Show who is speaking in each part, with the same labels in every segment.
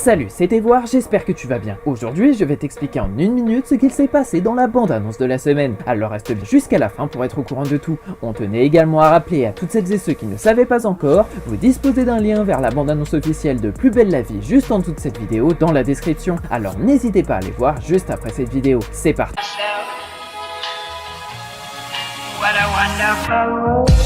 Speaker 1: Salut, c'était Voir, j'espère que tu vas bien. Aujourd'hui, je vais t'expliquer en une minute ce qu'il s'est passé dans la bande-annonce de la semaine. Alors reste bien jusqu'à la fin pour être au courant de tout. On tenait également à rappeler à toutes celles et ceux qui ne savaient pas encore, vous disposez d'un lien vers la bande-annonce officielle de Plus belle la vie juste en dessous de cette vidéo dans la description. Alors n'hésitez pas à aller voir juste après cette vidéo. C'est parti.
Speaker 2: What a wonderful world.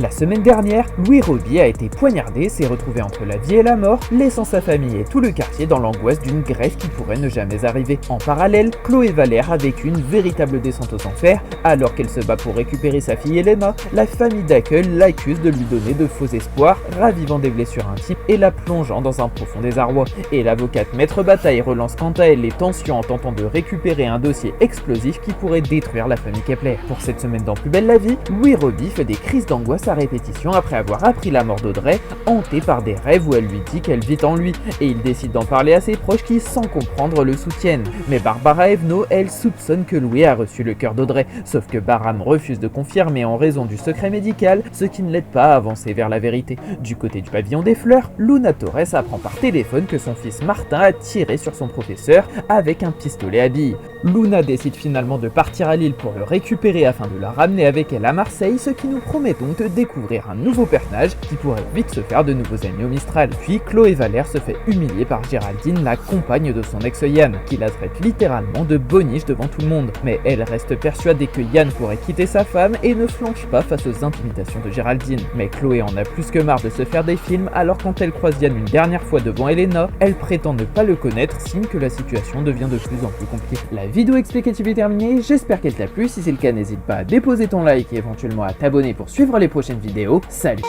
Speaker 1: La semaine dernière, Louis Roby a été poignardé, s'est retrouvé entre la vie et la mort, laissant sa famille et tout le quartier dans l'angoisse d'une greffe qui pourrait ne jamais arriver. En parallèle, Chloé Valère a vécu une véritable descente aux enfers. Alors qu'elle se bat pour récupérer sa fille Elena, la famille d'accueil l'accuse de lui donner de faux espoirs, ravivant des blessures intimes et la plongeant dans un profond désarroi. Et l'avocate Maître Bataille relance quant à elle les tensions en tentant de récupérer un dossier explosif qui pourrait détruire la famille Kepler. Pour cette semaine dans Plus belle la vie, Louis Roby fait des crises d'angoisse à répétition après avoir appris la mort d'Audrey, hanté par des rêves où elle lui dit qu'elle vit en lui, et il décide d'en parler à ses proches qui, sans comprendre, le soutiennent. Mais Barbara Evno, elle, soupçonne que Louis a reçu le cœur d'Audrey, sauf que Barham refuse de confirmer en raison du secret médical, ce qui ne l'aide pas à avancer vers la vérité. Du côté du pavillon des fleurs, Luna Torres apprend par téléphone que son fils Martin a tiré sur son professeur avec un pistolet à billes. Luna décide finalement de partir à Lille pour le récupérer afin de la ramener avec elle à Marseille, ce qui nous promet donc de découvrir un nouveau personnage qui pourrait vite se faire de nouveaux amis au Mistral. Puis Chloé Valère se fait humilier par Géraldine, la compagne de son ex Yann, qui la traite littéralement de boniche devant tout le monde. Mais elle reste persuadée que Yann pourrait quitter sa femme et ne flanche pas face aux intimidations de Géraldine. Mais Chloé en a plus que marre de se faire des films, alors quand elle croise Yann une dernière fois devant Elena, elle prétend ne pas le connaître, signe que la situation devient de plus en plus compliquée. La vidéo explicative est terminée, j'espère qu'elle t'a plu. Si c'est le cas, n'hésite pas à déposer ton like et éventuellement à t'abonner pour suivre les prochaines vidéos. Salut!